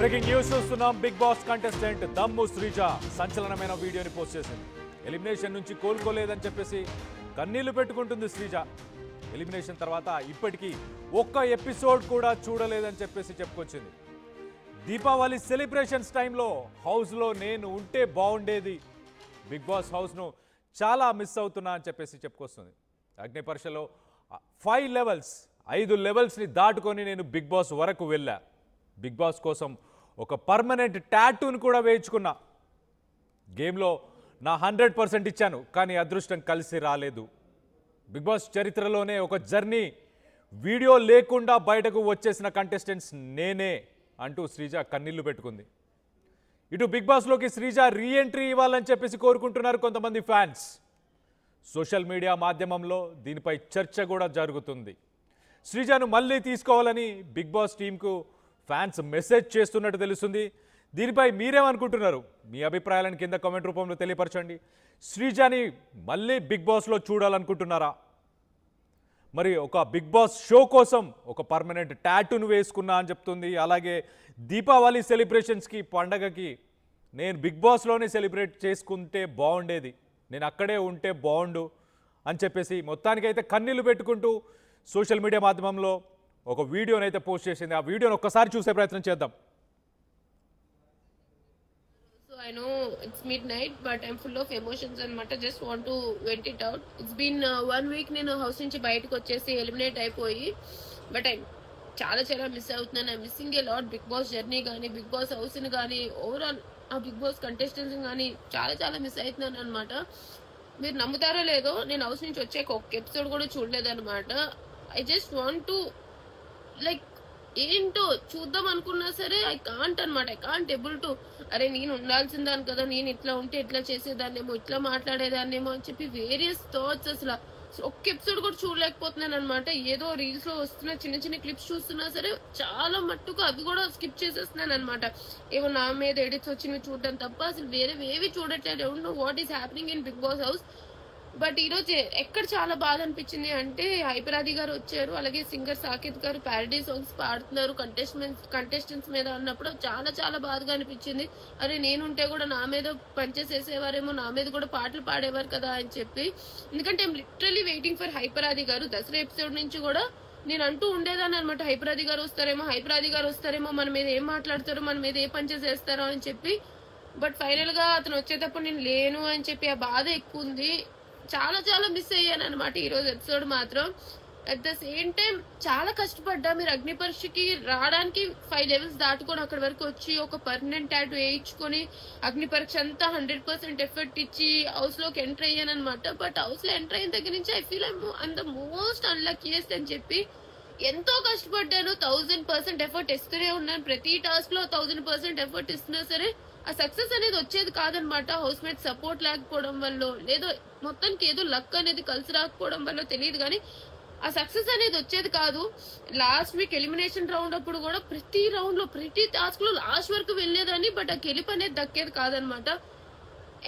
Breaking news చూస్తున్నాం. Big boss contestant దమ్ము శ్రీజ సంచలనమైన వీడియోని పోస్ట్ చేసింది. ఎలిమినేషన్ నుంచి కోలుకోలేదని చెప్పేసి కన్నీళ్లు పెట్టుకుంటుంది శ్రీజ. ఎలిమినేషన్ తర్వాత ఇప్పటికీ ఒక్క ఎపిసోడ్ కూడా చూడలేదని చెప్పేసి చెప్పుకొచ్చింది. దీపావళి సెలబ్రేషన్స్ టైంలో హౌస్లో నేను ఉంటే బాగుండేది, బిగ్ బాస్ హౌస్ను చాలా మిస్ అవుతున్నా అని చెప్పేసి చెప్పుకొస్తుంది. అగ్ని పరీక్షలో 5 లెవెల్స్ని దాటుకొని నేను బిగ్ బాస్ వరకు వెళ్ళా. బిగ్ బాస్ కోసం ఒక పర్మనెంట్ టాటూని కూడా వేయించుకున్నా. గేమ్లో నా 100% ఇచ్చాను, కానీ అదృష్టం కలిసి రాలేదు. బిగ్ బాస్ చరిత్రలోనే ఒక జర్నీ వీడియో లేకుండా బయటకు వచ్చేసిన కంటెస్టెంట్స్ నేనే అంటూ శ్రీజ కన్నీళ్లు పెట్టుకుంది. ఇటు బిగ్ బాస్లోకి శ్రీజ రీఎంట్రీ ఇవ్వాలని చెప్పేసి కోరుకుంటున్నారు కొంతమంది ఫ్యాన్స్. సోషల్ మీడియా మాధ్యమంలో దీనిపై చర్చ కూడా జరుగుతుంది. శ్రీజను మళ్ళీ తీసుకోవాలని బిగ్ బాస్ టీంకు ఫ్యాన్స్ మెసేజ్ చేస్తున్నట్టు తెలుస్తుంది. దీనిపై మీరేమనుకుంటున్నారు? మీ అభిప్రాయాలను కింద కామెంట్ రూపంలో తెలియపరచండి. శ్రీజని మళ్ళీ బిగ్ బాస్లో చూడాలనుకుంటున్నారా? మరి ఒక బిగ్ బాస్ షో కోసం ఒక పర్మనెంట్ టాటూను వేసుకున్నా అని చెప్తుంది. అలాగే దీపావళి సెలబ్రేషన్స్కి, పండగకి నేను బిగ్ బాస్లోనే సెలబ్రేట్ చేసుకుంటే బాగుండేది, నేను అక్కడే ఉంటే బాగుండు అని చెప్పేసి మొత్తానికైతే కన్నీళ్లు పెట్టుకుంటూ సోషల్ మీడియా మాధ్యమంలో ఒక వీడియోని అయితే పోస్ట్ చేసింది. ఆ వీడియోని ఒక్కసారి చూసే ప్రయత్నం చేద్దాం. I know it's midnight, but I'm full of emotions and I just want to vent it out. It's been 1 week నేను హౌస్ నుంచి బయటకు వచ్చేసి ఎలిమినేట్ అయిపోయి, బట్ ఐ చాలా మిస్ అవుతున్నాను. I missing a lot. Bigg Boss journey కానీ, Bigg Boss హౌస్ని కానీ, ఓవరాల్ ఆ బిగ్ బాస్ కంటెస్టెంట్స్ కానీ చాలా మిస్ అవుతున్నాను అనమాట. మీరు నమ్ముతారో లేదో, నేను హౌస్ నుంచి వచ్చాక ఒక్క ఎపిసోడ్ కూడా చూడలేదు అనమాట. I just want to like ఏంటో చూద్దాం అనుకున్నా సరే ఐ కాంట్ అనమాట. ఐ కాంట్ ఎబుల్ టు, అరే నేను ఉండాల్సిందాను కదా, నేను ఇట్లా ఉంటే ఇట్లా చేసేదాన్నేమో, ఇట్లా మాట్లాడేదాన్నేమో అని చెప్పి వేరియస్ థాట్స్. అసలు ఒక్క ఎపిసోడ్ కూడా చూడలేకపోతున్నాను అనమాట. ఏదో రీల్స్ లో వస్తున్న చిన్న క్లిప్స్ చూస్తున్నా సరే చాలా మట్టుకు అవి కూడా స్కిప్ చేసేస్తున్నాను అనమాట. ఏమో నా మీద ఎడిట్స్ వచ్చినవి చూడటం తప్ప అసలు వేరేవేవి చూడట్లేదు. I don't know what is happening in Bigg Boss house. But ఈరోజు ఎక్కడ చాలా బాధ అనిపించింది అంటే, హైపరాది గారు వచ్చారు, అలాగే సింగర్ సాకేత్ గారు ప్యారడీ సాంగ్స్ పాడుతున్నారు కంటెస్టెంట్స్ మీద అన్నప్పుడు చాలా బాధగా అనిపించింది. అరే నేనుంటే కూడా నా మీద పనిచేసేసేవారేమో, నా మీద కూడా పాటలు పాడేవారు కదా అని చెప్పి. ఎందుకంటే I'm literally waiting for Hyper Aadi గారు. దసరా ఎపిసోడ్ నుంచి కూడా నేను అంటూ ఉండేదాన్ని అనమాట, హైపరాది గారు వస్తారేమో, మన మీద ఏం మాట్లాడతారో, మన మీద ఏ పని చేసేస్తారో అని చెప్పి. బట్ ఫైనల్ గా అతను వచ్చేటప్పుడు నేను లేను అని చెప్పి ఆ బాధ ఎక్కువ ఉంది. చాలా మిస్ అయ్యాను అనమాట ఈ రోజు ఎపిసోడ్ మాత్రం. అట్ ద సేమ్ టైం చాలా కష్టపడ్డా. మీరు అగ్ని పరీక్షకి రావడానికి 5 లెవెల్స్ దాటుకొని అక్కడి వరకు వచ్చి ఒక పర్మనెంట్ టాటూ వేయించుకొని అగ్ని పరీక్ష అంతా 100% ఎఫర్ట్ ఇచ్చి హౌస్ లోకి ఎంటర్ అయ్యాను అనమాట. బట్ హౌస్ లో ఎంటర్ అయిన దగ్గర నుంచి I feel I'm the most unluckiest అని చెప్పి ఎంతో కష్టపడ్డాను. 1000% ఎఫర్ట్ ఇస్తూనే ఉన్నాను. ప్రతి టాస్క్ లో 1000% ఎఫర్ట్ ఇస్తున్నా సరే ఆ సక్సెస్ అనేది వచ్చేది కాదనమాట. హౌస్ మేట్ సపోర్ట్ లేకపోవడం వల్ల, లేదో మొత్తానికి ఏదో లక్ అనేది కలిసి రాకపోవడం వల్ల తెలియదు కానీ ఆ సక్సెస్ అనేది వచ్చేది కాదు. లాస్ట్ వీక్ ఎలిమినేషన్ రౌండ్ అప్పుడు కూడా ప్రతి రౌండ్ లో, ప్రతి టాస్క్ లో లాస్ట్ వరకు వెళ్ళేదాన్ని. బట్ ఆ గెలుపు అనేది దక్కేది కాదనమాట.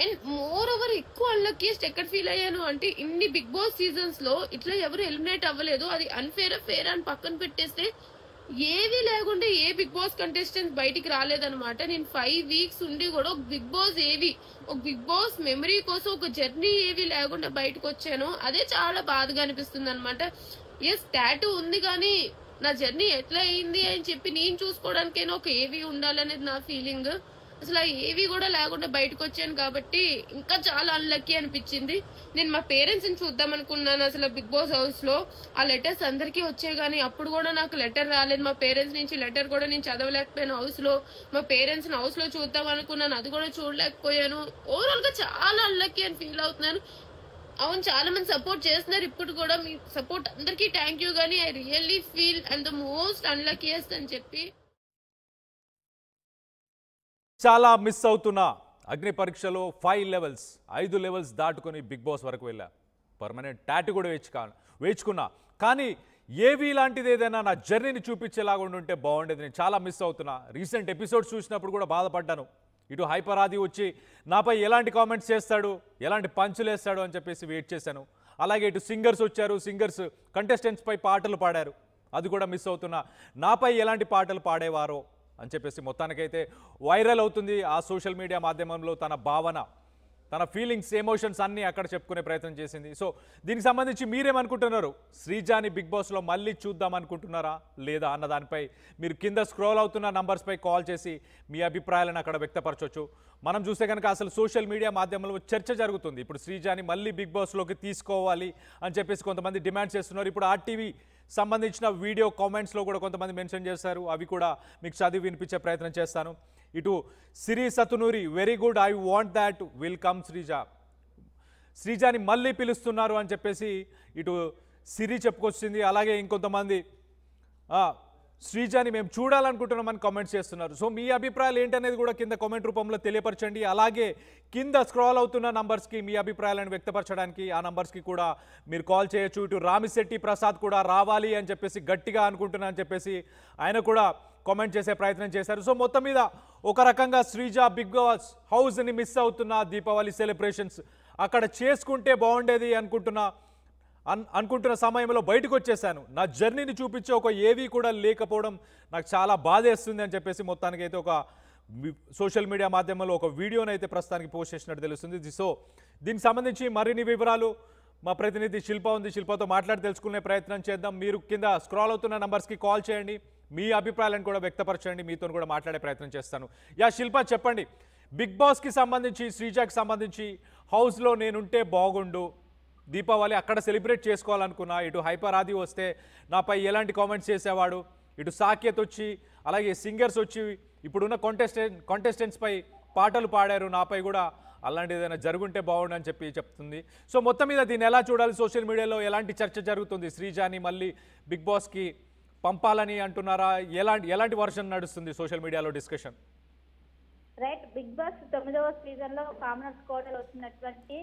అండ్ మోర్ ఓవర్ ఎక్కువ అన్లక్కీయెస్ట్ ఎక్కడ ఫీల్ అయ్యాను అంటే, ఇన్ని బిగ్ బాస్ సీజన్స్ లో ఇట్లా ఎవరు ఎలిమినేట్ అవ్వలేదు. అది ఫేర్ అని పక్కన పెట్టేస్తే ఏవి లేకుండా ఏ బిగ్ బాస్ కంటెస్టెంట్ బయటికి రాలేదనమాట. నేను 5 వీక్స్ ఉండి కూడా ఒక బిగ్ బాస్ మెమరీ కోసం ఒక జర్నీ ఏవి లేకుండా బయటకు వచ్చాను. అదే చాలా బాధగా అనిపిస్తుంది అనమాట. ఎస్ టాటూ ఉంది కానీ నా జర్నీ ఎట్లా అయింది అని చెప్పి నేను చూసుకోవడానికైనా ఒక ఏవి ఉండాలనేది నా ఫీలింగ్. అసలు ఆ ఏవి కూడా లేకుండా బయటకు వచ్చాను కాబట్టి ఇంకా చాలా అన్లక్కీ అనిపించింది. నేను మా పేరెంట్స్ ని చూద్దాం అనుకున్నాను అసలు బిగ్ బాస్ హౌస్ లో. ఆ లెటర్స్ అందరికీ వచ్చాయి కానీ అప్పుడు కూడా నాకు లెటర్ రాలేదు. మా పేరెంట్స్ నుంచి లెటర్ కూడా నేను చదవలేకపోయాను హౌస్ లో. మా పేరెంట్స్ ని హౌస్ లో చూద్దాం అనుకున్నాను, అది కూడా చూడలేకపోయాను. ఓవరాల్ గా చాలా అన్లక్కీ అని ఫీల్ అవుతున్నాను. అవును, చాలా మంది సపోర్ట్ చేస్తున్నారు ఇప్పుడు కూడా. మీ సపోర్ట్ అందరికీ థ్యాంక్ యూ. కానీ I really feel I'm the most unluckiest అని చెప్పి చాలా మిస్ అవుతున్నా. అగ్ని పరీక్షలో 5 లెవెల్స్ దాటుకొని బిగ్ బాస్ వరకు వెళ్ళా. పర్మనెంట్ టాటూ కూడా వేయించుకున్నా. కానీ ఏవి లాంటిది ఏదైనా నా జర్నీని చూపించేలాగా ఉంటే బాగుండేది. నేను చాలా మిస్ అవుతున్నా. రీసెంట్ ఎపిసోడ్స్ చూసినప్పుడు కూడా బాధపడ్డాను. ఇటు హైపరాది వచ్చి నాపై ఎలాంటి కామెంట్స్ చేస్తాడు, ఎలాంటి పంచులు వేస్తాడు అని చెప్పేసి వెయిట్ చేశాను. అలాగే ఇటు సింగర్స్ వచ్చారు, సింగర్స్ కంటెస్టెంట్స్ పై పాటలు పాడారు, అది కూడా మిస్ అవుతున్నా. నాపై ఎలాంటి పాటలు పాడేవారో అని చెప్పేసి మొత్తానికైతే వైరల్ అవుతుంది ఆ సోషల్ మీడియా మాధ్యమంలో. తన భావన, తన ఫీలింగ్స్, ఎమోషన్స్ అన్నీ అక్కడ చెప్పుకునే ప్రయత్నం చేసింది. సో దీనికి సంబంధించి మీరేమనుకుంటున్నారు? శ్రీజాని బిగ్ బాస్లో మళ్ళీ చూద్దాం అనుకుంటున్నారా లేదా అన్న దానిపై మీరు కింద స్క్రోల్ అవుతున్న నంబర్స్పై కాల్ చేసి మీ అభిప్రాయాలను అక్కడ వ్యక్తపరచవచ్చు. మనం చూస్తే కనుక అసలు సోషల్ మీడియా మాధ్యమంలో చర్చ జరుగుతుంది. ఇప్పుడు శ్రీజాని మళ్ళీ బిగ్ బాస్లోకి తీసుకోవాలి అని చెప్పేసి కొంతమంది డిమాండ్ చేస్తున్నారు. ఇప్పుడు ఆర్టీవీ సంబంధించిన వీడియో కామెంట్స్లో కూడా కొంతమంది మెన్షన్ చేశారు. అవి కూడా మీకు చదివి వినిపించే ప్రయత్నం చేస్తాను. ఇటు Siri Satunuri, very good, I want that, will come శ్రీజాని మళ్ళీ పిలుస్తున్నారు అని చెప్పేసి ఇటు సిరి చెప్పుకొచ్చింది. అలాగే ఇంకొంతమంది శ్రీజాని మేము చూడాలనుకుంటున్నామని కామెంట్స్ చేస్తున్నారు. సో మీ అభిప్రాయాలు ఏంటనేది కూడా కింద కామెంట్ రూపంలో తెలియపరచండి. అలాగే కింద స్క్రాల్ అవుతున్న నంబర్స్కి మీ అభిప్రాయాలను వ్యక్తపరచడానికి ఆ నంబర్స్కి కూడా మీరు కాల్ చేయొచ్చు. ఇటు రామిశెట్టి ప్రసాద్ కూడా రావాలి అని చెప్పేసి గట్టిగా అనుకుంటున్నా అని చెప్పేసి ఆయన కూడా కామెంట్ చేసే ప్రయత్నం చేశారు. సో మొత్తం మీద ఒక రకంగా శ్రీజ బిగ్ బాస్ హౌస్ని మిస్ అవుతున్న దీపావళి సెలబ్రేషన్స్ అక్కడ చేసుకుంటే బాగుండేది అనుకుంటున్న సమయంలో బయటకు వచ్చేసాను. నా జర్నీని చూపించే ఒక ఏవీ కూడా లేకపోవడం నాకు చాలా బాధేస్తుంది అని చెప్పేసి మొత్తానికి అయితే ఒక సోషల్ మీడియా మాధ్యమంలో ఒక వీడియోని అయితే ప్రస్తుతానికి పోస్ట్ చేసినట్టు తెలుస్తుంది. సో దీనికి సంబంధించి మరిన్ని వివరాలు మా ప్రతినిధి శిల్ప ఉంది. శిల్పతో మాట్లాడి తెలుసుకునే ప్రయత్నం చేద్దాం. మీరు కింద స్క్రాల్ అవుతున్న నంబర్స్కి కాల్ చేయండి, మీ అభిప్రాయాలను కూడా వ్యక్తపరచండి, మీతో కూడా మాట్లాడే ప్రయత్నం చేస్తాను. శిల్ప చెప్పండి, బిగ్ బాస్కి సంబంధించి, శ్రీజాకి సంబంధించి హౌస్లో నేనుంటే బాగుండు, దీపావళి అక్కడ సెలబ్రేట్ చేసుకోవాలనుకున్నా, ఇటు హైపర్ ఆది వస్తే నాపై ఎలాంటి కామెంట్స్ చేసేవాడు, ఇటు సాకేత్ వచ్చి అలాగే సింగర్స్ వచ్చి ఇప్పుడున్న కాంటెస్టెంట్స్పై పాటలు పాడారు, నాపై కూడా అలాంటి ఏదైనా జరుగుంటే బాగుండు అని చెప్తుంది. సో మొత్తం మీద దీన్ని ఎలా చూడాలి? సోషల్ మీడియాలో ఎలాంటి చర్చ జరుగుతుంది? శ్రీజాని మళ్ళీ బిగ్ బాస్కి పంపాలని అంటున్నారా? ఎలాంటి వర్షన్ నడుస్తుంది సోషల్ మీడియాలో డిస్కషన్? రైట్, బిగ్ బాస్ 9వ సీజన్ లో కామనర్స్ కోటలో వచ్చినటువంటి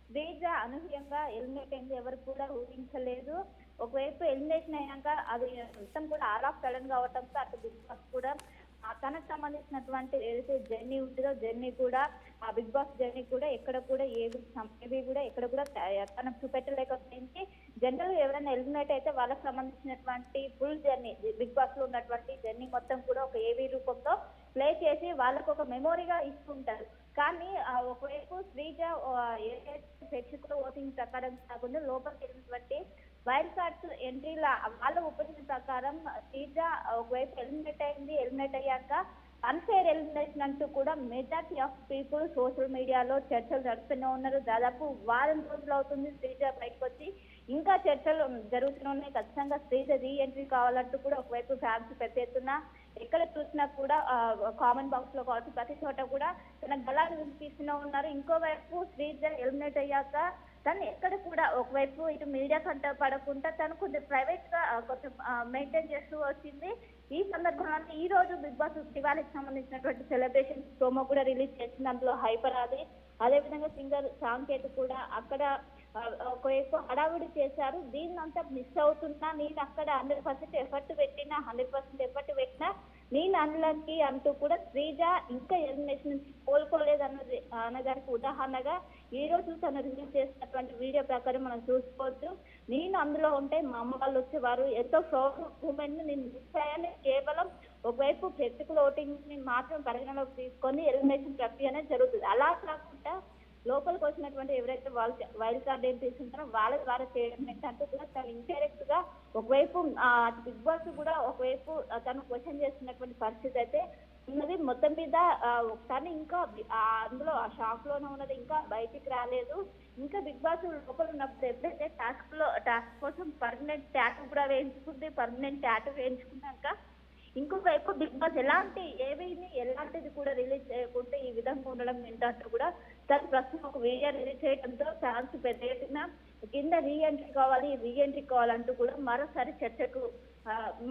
శ్రీజ అనూహ్యంగా ఎలిమినేట్ అయింది. ఎవరు కూడా ఊహించలేదు. ఒకవైపు ఎలిమినేషన్ అయ్యాక అది మొత్తం కూడా ఆల్ ఆఫ్ సడన్ గా అవటంతో అటు బిగ్ బాస్ కూడా తనకు సంబంధించినటువంటి ఏదైతే జర్నీ ఉంటుందో జర్నీ కూడా ఆ బిగ్ బాస్ జర్నీ కూడా ఎక్కడ కూడా ఏవి కూడా ఎక్కడ కూడా తనకు చూపెట్టలేకపోయింది. జనరల్ ఎవరైనా ఎలిమినేట్ అయితే వాళ్ళకి సంబంధించినటువంటి ఫుల్ జర్నీ, బిగ్ బాస్ లో ఉన్నటువంటి జర్నీ మొత్తం కూడా ఒక ఏవీ రూపంలో ప్లే చేసి వాళ్ళకు ఒక మెమోరీగా ఇస్తుంటారు. కానీ ఒకవైపు శ్రీజ ఏదైతే ప్రేక్షకుల ఓటింగ్ ప్రకారం కాకుండా లోపలికి వెళ్ళినటువంటి వైల్డ్ కార్డ్స్ ఎంట్రీల వాళ్ళ ఒపీనియన్ ప్రకారం శ్రీజ ఒకవైపు ఎలిమినేట్ అయింది. ఎలిమినేట్ అయ్యాక అన్ఫేర్ ఎలిమినేషన్ అంటూ కూడా మెజారిటీ ఆఫ్ పీపుల్ సోషల్ మీడియాలో చర్చలు జరుపుతూనే ఉన్నారు. దాదాపు వారం రోజులు అవుతుంది శ్రీజ బయటకు వచ్చి, ఇంకా చర్చలు జరుగుతూనే ఉన్నాయి. ఖచ్చితంగా శ్రీజ రీ ఎంట్రీ కావాలంటూ కూడా ఒకవైపు ఫ్యాన్స్ పెద్ద ఎత్తున ఎక్కడ చూసినా కూడా కామెంట్ బాక్స్ లో కావచ్చు ప్రతి చోట కూడా తన గలాన్ని వినిపిస్తూనే ఉన్నారు. ఇంకోవైపు శ్రీజ ఎలిమినేట్ అయ్యాక తను ఎక్కడ కూడా ఒకవైపు ఇటు మీడియా కంట పడకుండా తను కొంచెం ప్రైవేట్ గా కొంచెం మెయింటైన్ చేస్తూ వచ్చింది. ఈ సందర్భంలో ఈ రోజు బిగ్ బాస్ దివాళీకి సంబంధించినటువంటి సెలబ్రేషన్ ప్రోమో కూడా రిలీజ్ చేసింది. అందులో హైపర్ ఆది అదేవిధంగా సింగర్ సాంకేత్ కూడా అక్కడ ఒకవైపు హడావుడి చేశారు. దీన్నంతా మిస్ అవుతున్నా, నేను అక్కడ 100% ఎఫర్ట్ పెట్టినా, 100% ఎఫర్ట్ పెట్టినా నేను అన్లకి అంటూ కూడా శ్రీజ ఇంకా ఎలిమినేషన్ నుంచి కోలుకోలేదు అన్నదానికి ఉదాహరణగా ఈ రోజు తను రిలీజ్ చేసినటువంటి వీడియో ప్రకారం మనం చూసుకోవచ్చు. నేను అందులో ఉంటే మా అమ్మ వాళ్ళు వచ్చేవారు, ఎంతో ప్రౌడ్ మూమెంట్ ని నేను మిస్ అయ్యాను. కేవలం ఒకవైపు ప్రేక్షకుల ఓటింగ్ ని మాత్రం పరిగణలోకి తీసుకొని ఎలిమినేషన్ ప్రక్రియ అనేది జరుగుతుంది. అలా కాకుండా లోపలికి వచ్చినటువంటి ఎవరైతే వైల్డ్ కార్డ్ ఏం తీసుకుంటారో వాళ్ళ ద్వారా చేయడం ఏంటంటూ కూడా తను ఇండైరెక్ట్ గా ఒకవైపు బిగ్ బాస్ కూడా ఒకవైపు తను క్వశ్చన్ చేస్తున్నటువంటి పరిస్థితి అయితే ఉన్నది. మొత్తం మీద తను ఇంకా అందులో ఆ షాక్ లోనే ఉన్నది, ఇంకా బయటికి రాలేదు. ఇంకా బిగ్ బాస్ లోపల ఉన్నప్పుడు ఎప్పుడైతే టాస్క్ కోసం పర్మనెంట్ ట్యాటూ కూడా వేయించుకుంది, పర్మనెంట్ ట్యాటూ వేయించుకున్నాక ఇంకొకవైపు బిగ్ బాస్ ఎలాంటిది కూడా రిలీజ్ చేయకుండా ఈ విధంగా ఉండడం ఏంటంటూ కూడా తను ప్రస్తుతం ఒక వీడియో రిలీజ్ చేయడంతో ఛాన్స్ పెద్ద ఎత్తున కింద రీ ఎంట్రీ కావాలంటూ కూడా మరోసారి చర్చకు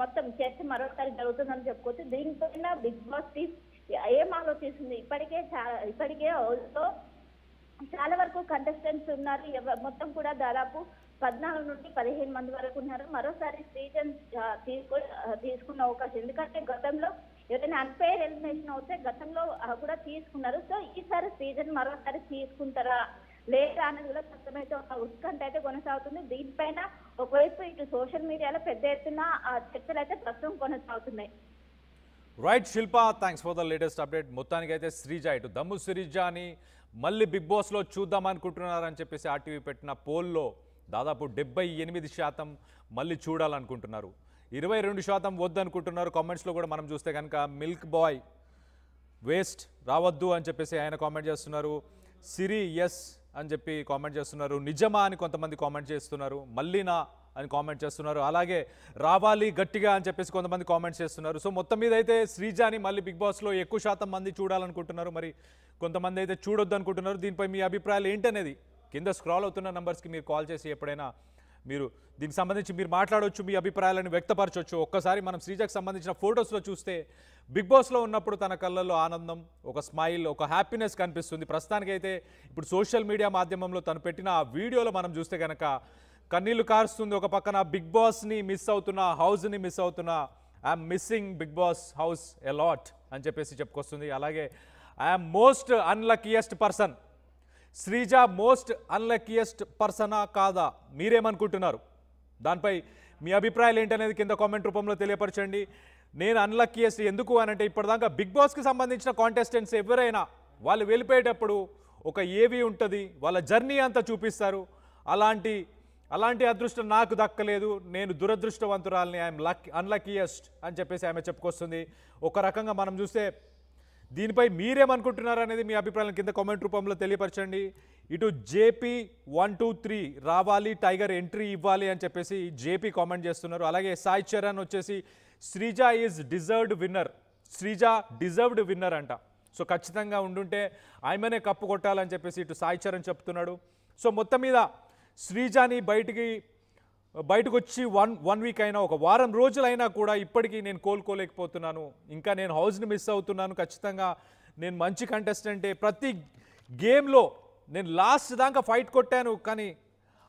మొత్తం చర్చ మరోసారి జరుగుతుందని చెప్పుకోవచ్చు. దీనిపైన బిగ్ బాస్ టీం ఏం ఆలోచిస్తుంది? ఇప్పటికే హౌస్లో చాలా వరకు కంటెస్టెంట్స్ ఉన్నారు. మొత్తం కూడా దాదాపు 14 నుండి 15 మంది వరకు ఉన్నారు. మరోసారి సీజన్ తీసుకున్న అవకాశం, ఎందుకంటే గతంలో ఎవరైనా అన్ఫెయిర్ ఎలిమినేషన్ అవుతే గతంలో కూడా తీసుకున్నారు. సో ఈసారి సీజన్ మరోసారి తీసుకుంటారా లేదా అనేది కూడా ప్రస్తుతమైతే ఒక ఉత్కంఠ అయితే కొనసాగుతుంది. దీనిపైన ఒకవైపు ఇటు సోషల్ మీడియాలో పెద్ద ఎత్తున చర్చలు అయితే ప్రస్తుతం కొనసాగుతున్నాయి. Right Shilpa, thanks for the latest update. మొత్తానికి అయితే శ్రీజ ఇటు దమ్ము శ్రీజాని మళ్ళీ బిగ్ బాస్లో చూద్దాం అనుకుంటున్నారని చెప్పేసి ఆర్టీవీ పెట్టిన పోల్లో దాదాపు 78% మళ్ళీ చూడాలనుకుంటున్నారు, 22% వద్దనుకుంటున్నారు. కామెంట్స్లో కూడా మనం చూస్తే కనుక మిల్క్ బాయ్ వేస్ట్ రావద్దు అని చెప్పేసి ఆయన కామెంట్ చేస్తున్నారు. సిరి ఎస్ అని చెప్పి కామెంట్ చేస్తున్నారు. నిజమా అని కొంతమంది కామెంట్ చేస్తున్నారు. మళ్ళీనా అని కామెంట్ చేస్తున్నారు. అలాగే రావాలి గట్టిగా అని చెప్పేసి కొంతమంది కామెంట్స్ చేస్తున్నారు. సో మొత్తం మీద అయితే శ్రీజాని మళ్ళీ బిగ్ బాస్లో ఎక్కువ శాతం మంది చూడాలనుకుంటున్నారు, మరి కొంతమంది అయితే చూడొద్దు అనుకుంటున్నారు. దీనిపై మీ అభిప్రాయాలు ఏంటనేది కింద స్క్రాల్ అవుతున్న నంబర్స్కి మీరు కాల్ చేసి ఎప్పుడైనా మీరు దీనికి సంబంధించి మీరు మాట్లాడవచ్చు, మీ అభిప్రాయాలను వ్యక్తపరచవచ్చు. ఒక్కసారి మనం శ్రీజాకి సంబంధించిన ఫొటోస్లో చూస్తే బిగ్ బాస్లో ఉన్నప్పుడు తన కళ్ళల్లో ఆనందం, ఒక స్మైల్, ఒక హ్యాపీనెస్ కనిపిస్తుంది. ప్రస్తుతానికైతే ఇప్పుడు సోషల్ మీడియా మాధ్యమంలో తను పెట్టిన ఆ వీడియోలో మనం చూస్తే కనుక కన్నీళ్లు కారుస్తుంది. ఒక పక్కన బిగ్ బాస్ని మిస్ అవుతున్నా, హౌస్ని మిస్ అవుతున్నా, I'm missing Bigg Boss house a lot అని చెప్పేసి చెప్పుకొస్తుంది. అలాగే I'm most unluckiest person. Sreeja most unluckiest పర్సనా కాదా, మీరేమనుకుంటున్నారు? దానిపై మీ అభిప్రాయాలు ఏంటనేది కింద కామెంట్ రూపంలో తెలియపరచండి. నేను అన్లక్కీయెస్ట్ ఎందుకు అనంటే ఇప్పటిదాకా బిగ్ బాస్కి సంబంధించిన కాంటెస్టెంట్స్ ఎవరైనా వాళ్ళు వెళ్ళిపోయేటప్పుడు ఒక ఏవి ఉంటుంది, వాళ్ళ జర్నీ అంతా చూపిస్తారు. అలాంటి అదృష్టం నాకు దక్కలేదు, నేను దురదృష్టవంతురాలని, ఐఎమ్ అన్లక్కీయెస్ట్ అని చెప్పేసి ఆమె చెప్పుకొస్తుంది. ఒక రకంగా మనం చూస్తే దీనిపై మీరేమనుకుంటున్నారు అనేది మీ అభిప్రాయాలను కింద కామెంట్ రూపంలో తెలియపరచండి. ఇటు జేపీ 123 రావాలి, టైగర్ ఎంట్రీ ఇవ్వాలి అని చెప్పేసి జేపీ కామెంట్ చేస్తున్నారు. అలాగే సాయి చరణ్ వచ్చేసి Sreeja is deserved winner, Sreeja deserved winner అంట. సో ఖచ్చితంగా ఉండుంటే ఆమెనే కప్పు కొట్టాలని చెప్పేసి ఇటు సాయి చరణ్ చెప్తున్నాడు. సో మొత్తం మీద శ్రీజాని బయటకు వచ్చి వన్ వీక్ అయినా, ఒక వారం రోజులైనా కూడా ఇప్పటికీ నేను కోలుకోలేకపోతున్నాను. ఇంకా నేను హౌస్ని మిస్ అవుతున్నాను. ఖచ్చితంగా నేను మంచి కంటెస్టెంటే, ప్రతి గేమ్లో నేను లాస్ట్ దాకా ఫైట్ కొట్టాను, కానీ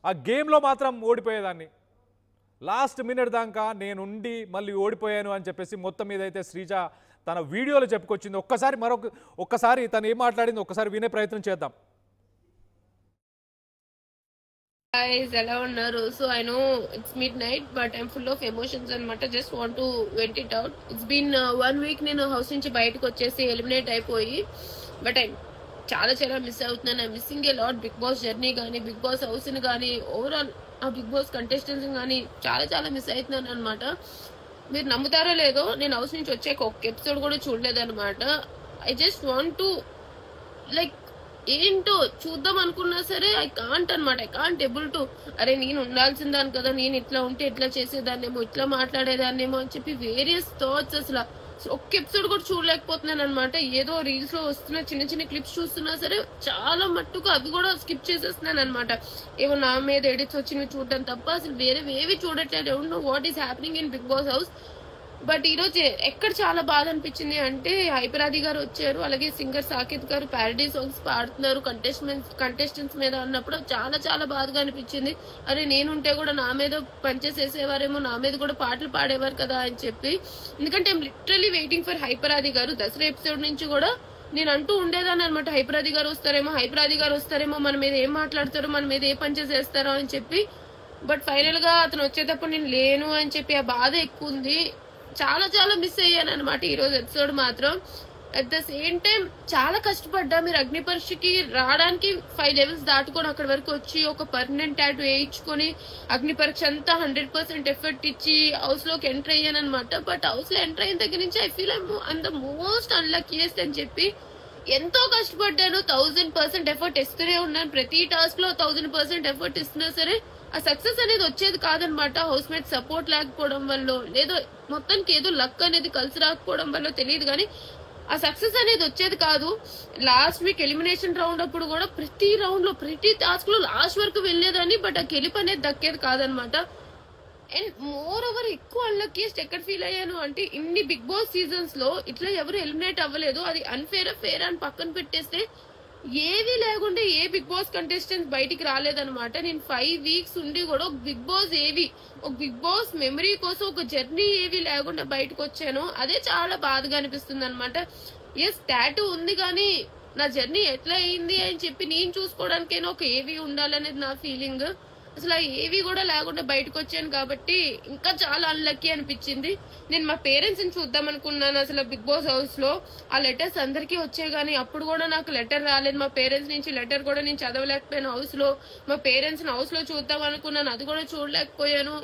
ఆ గేమ్లో మాత్రం ఓడిపోయేదాన్ని. లాస్ట్ మినిట్ దాకా నేను ఉండి మళ్ళీ ఓడిపోయాను అని చెప్పేసి మొత్తం మీద అయితే శ్రీజ తన వీడియోలో చెప్పుకొచ్చింది. ఒక్కసారి తను ఏం మాట్లాడింది ఒక్కసారి వినే ప్రయత్నం చేద్దాం. guys, ఎలా ఉన్నారు? So I know it's midnight but I'm full of emotions అనమాట. Just want to vent it out. It's been 1 week నేను హౌస్ నుంచి బయటకు వచ్చేసి ఎలిమినేట్ అయిపోయి, బట్ ఐ చాలా మిస్ అవుతున్నాను. I missing a lot Bigg Boss journey కానీ, Bigg Boss హౌస్ని కానీ, ఓవరాల్ ఆ బిగ్ బాస్ కంటెస్టెంట్స్ కానీ చాలా మిస్ అవుతున్నాను అనమాట. మీరు నమ్ముతారో లేదో, నేను హౌస్ నుంచి వచ్చాక ఒక్క ఎపిసోడ్ కూడా చూడలేదు అనమాట. I just want to like ఏంటో చూద్దాం అనుకున్నా సరే ఐ కాంట్ అనమాట. ఐ కాంట్ ఎబుల్ టు, అరే నేను ఉండాల్సిందాను కదా, నేను ఇట్లా ఉంటే ఇట్లా చేసేదాన్నేమో, ఇట్లా మాట్లాడేదాన్నేమో అని చెప్పి వేరియస్ థాట్స్. అసలు ఒక్క ఎపిసోడ్ కూడా చూడలేకపోతున్నాను అనమాట. ఏదో రీల్స్ లో వస్తున్న చిన్న క్లిప్స్ చూస్తున్నా సరే చాలా మట్టుకు అవి కూడా స్కిప్ చేసేస్తున్నాను అనమాట. ఏమో నా మీద ఎడిట్స్ వచ్చినవి చూడడం తప్ప అసలు వేరేవేవి చూడట్లేదు. Don't know what is happening in Bigg Boss house. But ఈరోజు ఎక్కడ చాలా బాధ అనిపించింది అంటే, హైపరాది గారు వచ్చారు, అలాగే సింగర్ సాకేత్ గారు ప్యారడీ సాంగ్స్ పాడుతున్నారు కంటెస్టెంట్స్ మీద అన్నప్పుడు చాలా బాధగా అనిపించింది. అరే నేనుంటే కూడా నా మీద పనిచేసేసేవారేమో, నా మీద కూడా పాటలు పాడేవారు కదా అని చెప్పి. ఎందుకంటే I'm literally waiting for Hyper Aadi గారు. దసరా ఎపిసోడ్ నుంచి కూడా నేను అంటూ ఉండేదాన్ని అనమాట, హైపరాది గారు వస్తారేమో, మన మీద ఏం మాట్లాడతారో, మన మీద ఏ పని చేసేస్తారో అని చెప్పి. బట్ ఫైనల్ గా అతను వచ్చేటప్పుడు నేను లేను అని చెప్పి ఆ బాధ ఎక్కువ ఉంది. చాలా మిస్ అయ్యాను అనమాట ఈ రోజు ఎపిసోడ్ మాత్రం. అట్ ద సేమ్ టైం చాలా కష్టపడ్డా. మీరు అగ్ని పరీక్షకి రావడానికి 5 లెవెల్స్ దాటుకొని అక్కడి వరకు వచ్చి ఒక పర్మనెంట్ టాటూ వేయించుకొని అగ్ని పరీక్ష అంతా 100% ఎఫర్ట్ ఇచ్చి హౌస్ లోకి ఎంటర్ అయ్యాను అనమాట. బట్ హౌస్ లో ఎంటర్ అయిన దగ్గర నుంచి I feel I'm the most unluckiest అని చెప్పి ఎంతో కష్టపడ్డాను. 1000% ఎఫర్ట్ ఇస్తూనే ఉన్నాను. ప్రతి టాస్క్ లో 1000% ఎఫర్ట్ ఇస్తున్నా సరే ఆ సక్సెస్ అనేది వచ్చేది కాదనమాట. హౌస్ మేట్ సపోర్ట్ లేకపోవడం వల్ల, లేదో మొత్తానికి ఏదో లక్ అనేది కలిసి రాకపోవడం వల్ల తెలియదు కానీ ఆ సక్సెస్ అనేది వచ్చేది కాదు. లాస్ట్ వీక్ ఎలిమినేషన్ రౌండ్ అప్పుడు కూడా ప్రతి రౌండ్ లో ప్రతి టాస్క్ లో లాస్ట్ వరకు వెళ్ళేదాన్ని, బట్ ఆ గెలుపు అనేది దక్కేది కాదనమాట. అండ్ మోర్ ఓవర్ ఎక్కువ అన్లక్కీయెస్ట్ ఎక్కడ ఫీల్ అయ్యాను అంటే, ఇన్ని బిగ్ బాస్ సీజన్స్ లో ఇట్లా ఎవరు ఎలిమినేట్ అవ్వలేదు. అది ఫేర్ అని పక్కన పెట్టేస్తే ఏవి లేకుండా ఏ బిగ్ బాస్ కంటెస్టెంట్స్ బయటికి రాలేదనమాట. నేను 5 వీక్స్ ఉండి కూడా ఒక బిగ్ బాస్ మెమరీ కోసం ఒక జర్నీ ఏవి లేకుండా బయటకు వచ్చాను. అదే చాలా బాధగా అనిపిస్తుంది అనమాట. ఎస్ టాటూ ఉంది కానీ నా జర్నీ ఎట్లా అయింది అని చెప్పి నేను చూసుకోవడానికైనా ఒక ఏవి ఉండాలనేది నా ఫీలింగ్. అసలు ఏవి కూడా లేకుండా బయటకు వచ్చాను కాబట్టి ఇంకా చాలా అన్లక్కీ అనిపించింది. నేను మా పేరెంట్స్ ని చూద్దాం అనుకున్నాను అసలు బిగ్ బాస్ హౌస్ లో. ఆ లెటర్స్ అందరికీ వచ్చాయి కానీ అప్పుడు కూడా నాకు లెటర్ రాలేదు. మా పేరెంట్స్ నుంచి లెటర్ కూడా నేను చదవలేకపోయాను హౌస్ లో. మా పేరెంట్స్ ని హౌస్ లో చూద్దాం అనుకున్నాను, అది కూడా చూడలేకపోయాను.